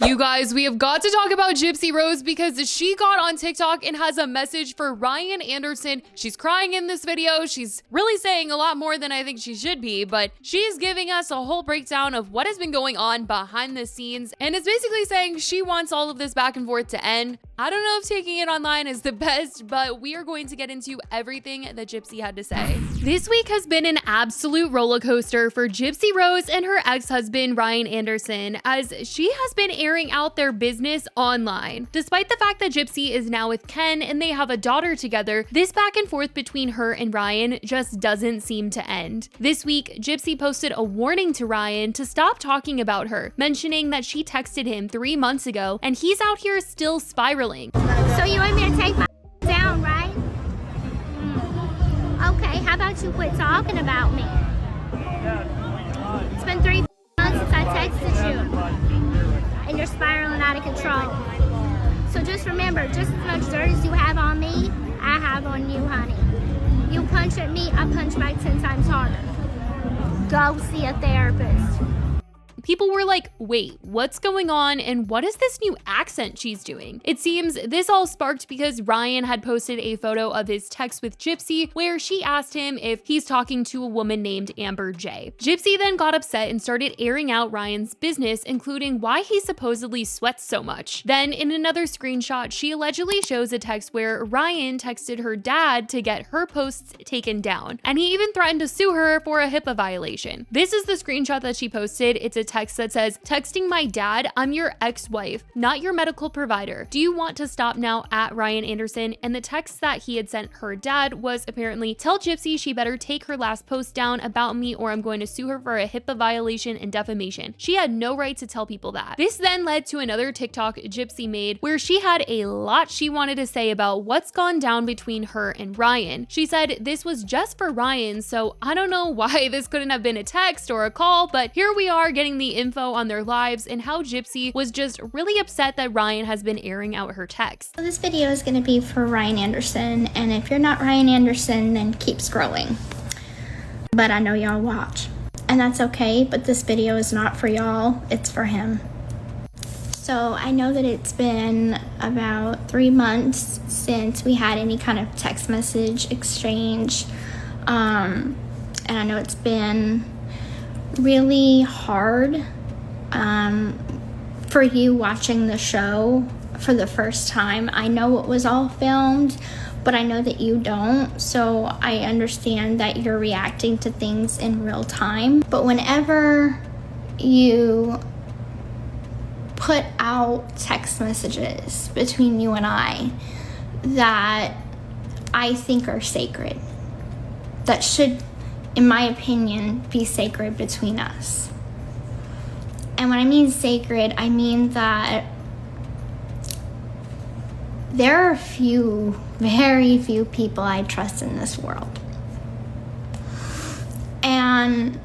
You guys, we have got to talk about Gypsy Rose because she got on TikTok and has a message for Ryan Anderson. She's crying in this video. She's really saying a lot more than I think she should be, but she's giving us a whole breakdown of what has been going on behind the scenes, and it's basically saying she wants all of this back and forth to end. I don't know if taking it online is the best, but we are going to get into everything that Gypsy had to say. This week has been an absolute roller coaster for Gypsy Rose and her ex-husband Ryan Anderson, as she has been airing out their business online. Despite the fact that Gypsy is now with Ken and they have a daughter together, this back and forth between her and Ryan just doesn't seem to end. This week, Gypsy posted a warning to Ryan to stop talking about her, mentioning that she texted him 3 months ago and he's out here still spiraling. So you want me to take my down, right? Okay, how about you quit talking about me? It's been 3 months since I texted you, and you're spiraling out of control. So just remember, just as much dirt as you have on me, I have on you, honey. You punch at me, I punch back 10 times harder. Go see a therapist. People were like, wait, what's going on and what is this new accent she's doing? It seems this all sparked because Ryan had posted a photo of his text with Gypsy where she asked him if he's talking to a woman named Amber J. Gypsy then got upset and started airing out Ryan's business, including why he supposedly sweats so much. Then in another screenshot, she allegedly shows a text where Ryan texted her dad to get her posts taken down, and he even threatened to sue her for a HIPAA violation. This is the screenshot that she posted. It's a text that says, "Texting my dad, I'm your ex-wife, not your medical provider. Do you want to stop now at Ryan Anderson?" And the text that he had sent her dad was apparently, "Tell Gypsy she better take her last post down about me or I'm going to sue her for a HIPAA violation and defamation. She had no right to tell people that." This then led to another TikTok Gypsy made where she had a lot she wanted to say about what's gone down between her and Ryan. She said this was just for Ryan, so I don't know why this couldn't have been a text or a call, but here we are getting the info on their lives and how Gypsy was just really upset that Ryan has been airing out her text. So this video is going to be for Ryan Anderson, and if you're not Ryan Anderson, then keep scrolling. But I know y'all watch, and that's okay, but this video is not for y'all, it's for him. So I know that it's been about 3 months since we had any kind of text message exchange, and I know it's been really hard for you watching the show for the first time. I know it was all filmed, but I know that you don't, so I understand that you're reacting to things in real time. But whenever you put out text messages between you and I that I think are sacred, that should, in my opinion, be sacred between us. And when I mean sacred, I mean that there are very few people I trust in this world. And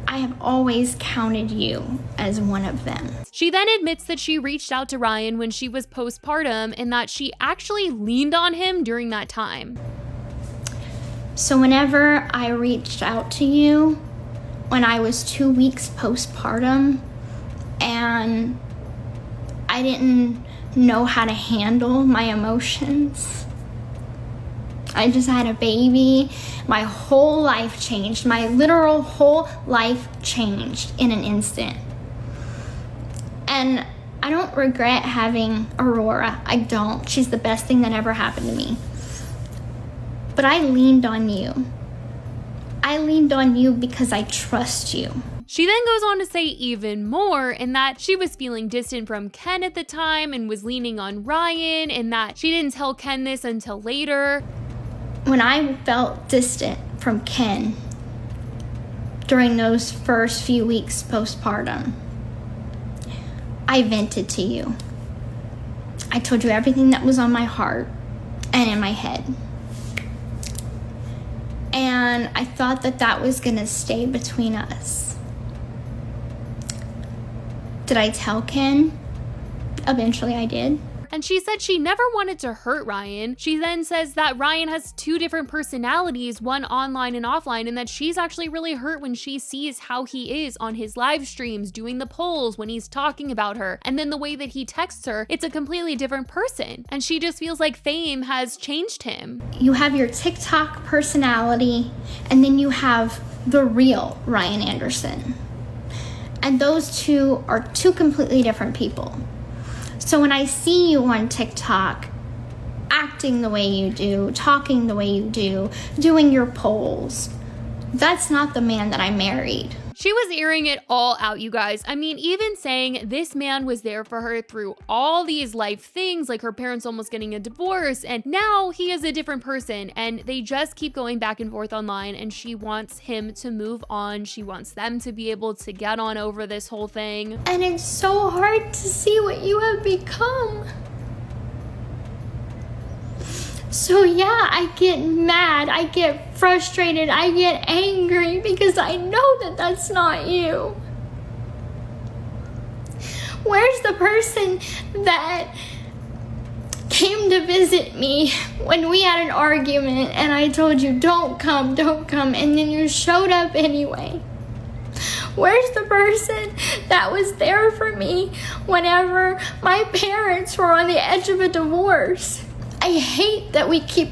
I have always counted you as one of them. She then admits that she reached out to Ryan when she was postpartum and that she actually leaned on him during that time. So whenever I reached out to you when I was 2 weeks postpartum and I didn't know how to handle my emotions, I just had a baby, my whole life changed. My literal whole life changed in an instant. And I don't regret having Aurora. I don't. She's the best thing that ever happened to me. But I leaned on you. I leaned on you because I trust you. She then goes on to say even more in that she was feeling distant from Ken at the time and was leaning on Ryan, and that she didn't tell Ken this until later. When I felt distant from Ken during those first few weeks postpartum, I vented to you. I told you everything that was on my heart and in my head. And I thought that that was gonna stay between us. Did I tell Ken? Eventually I did. And she said she never wanted to hurt Ryan. She then says that Ryan has two different personalities, one online and offline, and that she's actually really hurt when she sees how he is on his live streams, doing the polls, when he's talking about her, and then the way that he texts her, it's a completely different person. And she just feels like fame has changed him. You have your TikTok personality, and then you have the real Ryan Anderson. And those two are two completely different people. So when I see you on TikTok, acting the way you do, talking the way you do, doing your polls, that's not the man that I married. She was airing it all out, you guys. I mean, even saying this man was there for her through all these life things, like her parents almost getting a divorce, and now he is a different person, and they just keep going back and forth online, and she wants him to move on. She wants them to be able to get on over this whole thing. And it's so hard to see what you have become. So yeah, I get mad, I get frustrated, I get angry because I know that that's not you. Where's the person that came to visit me when we had an argument and I told you don't come, and then you showed up anyway? Where's the person that was there for me whenever my parents were on the edge of a divorce? I hate that we keep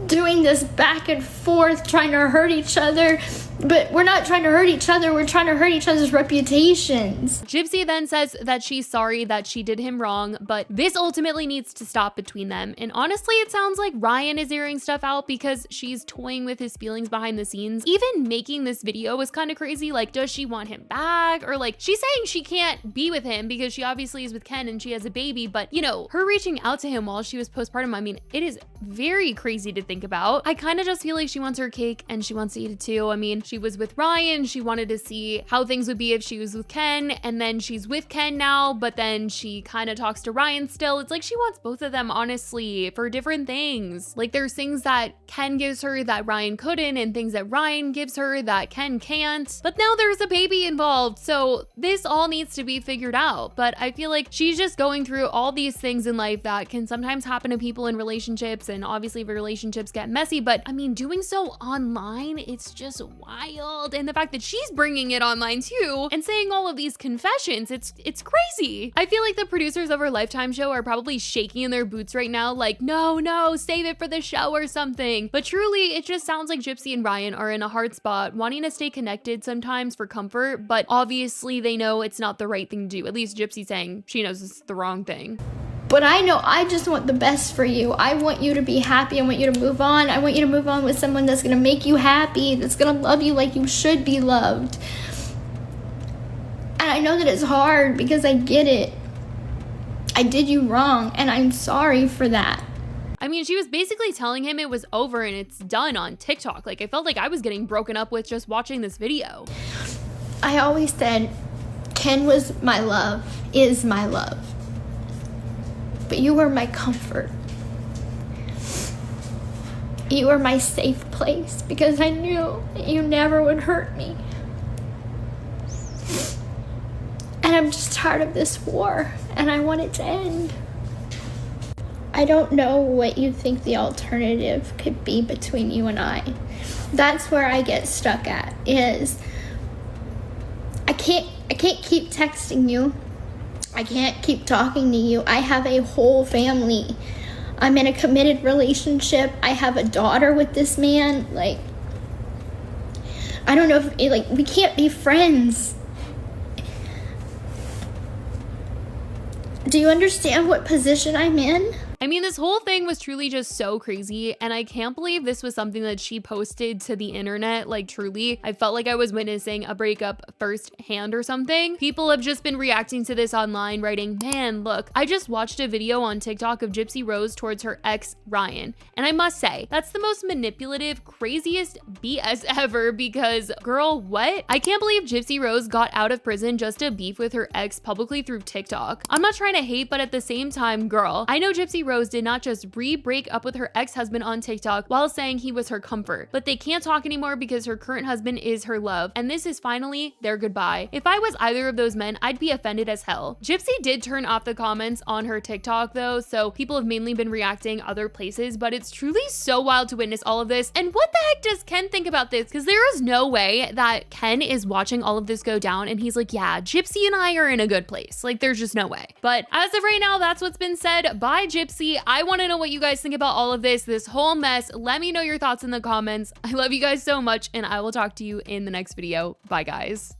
doing this back and forth, trying to hurt each other, but we're not trying to hurt each other, we're trying to hurt each other's reputations. Gypsy then says that she's sorry that she did him wrong, but this ultimately needs to stop between them. And honestly, it sounds like Ryan is airing stuff out because she's toying with his feelings behind the scenes. Even making this video was kind of crazy. Like, does she want him back? Or like, she's saying she can't be with him because she obviously is with Ken and she has a baby, but you know, her reaching out to him while she was postpartum, I mean, it is very crazy to think about. I kind of just feel like she wants her cake and she wants to eat it too. I mean, she was with Ryan, she wanted to see how things would be if she was with Ken, and then she's with Ken now, but then she kind of talks to Ryan still. It's like she wants both of them, honestly, for different things. Like, there's things that Ken gives her that Ryan couldn't, and things that Ryan gives her that Ken can't. But now there's a baby involved, so this all needs to be figured out. But I feel like she's just going through all these things in life that can sometimes happen to people in relationships, and obviously relationships get messy, but I mean, doing so online, it's just wild. And the fact that she's bringing it online too and saying all of these confessions, it's crazy. I feel like the producers of her Lifetime show are probably shaking in their boots right now, like, no, save it for the show or something. But truly, it just sounds like Gypsy and Ryan are in a hard spot, wanting to stay connected sometimes for comfort, but obviously they know it's not the right thing to do. At least Gypsy saying she knows it's the wrong thing. But I know I just want the best for you. I want you to be happy. I want you to move on. I want you to move on with someone that's going to make you happy, that's going to love you like you should be loved. And I know that it's hard because I get it. I did you wrong, and I'm sorry for that. I mean, she was basically telling him it was over and it's done on TikTok. Like, I felt like I was getting broken up with just watching this video. I always said Ken was my love, is my love. But you were my comfort. You were my safe place because I knew that you never would hurt me. And I'm just tired of this war, and I want it to end. I don't know what you think the alternative could be between you and I. That's where I get stuck at, is I can't keep texting you. I can't keep talking to you. I have a whole family. I'm in a committed relationship. I have a daughter with this man. Like, I don't know if, like, we can't be friends. Do you understand what position I'm in? I mean, this whole thing was truly just so crazy, and I can't believe this was something that she posted to the internet. Like, truly, I felt like I was witnessing a breakup firsthand or something. People have just been reacting to this online, writing, man, look, I just watched a video on TikTok of Gypsy Rose towards her ex, Ryan, and I must say, that's the most manipulative, craziest BS ever, because, girl, what? I can't believe Gypsy Rose got out of prison just to beef with her ex publicly through TikTok. I'm not trying to hate, but at the same time, girl, I know Gypsy Rose did not just break up with her ex-husband on TikTok while saying he was her comfort, but they can't talk anymore because her current husband is her love, and this is finally their goodbye. If I was either of those men, I'd be offended as hell. Gypsy did turn off the comments on her TikTok though, so people have mainly been reacting other places, but it's truly so wild to witness all of this. And what the heck does Ken think about this? Because there is no way that Ken is watching all of this go down and he's like, yeah, Gypsy and I are in a good place. Like, there's just no way. But as of right now, that's what's been said by Gypsy. I want to know what you guys think about all of this whole mess. Let me know your thoughts in the comments. I love you guys so much, and I will talk to you in the next video. Bye, guys.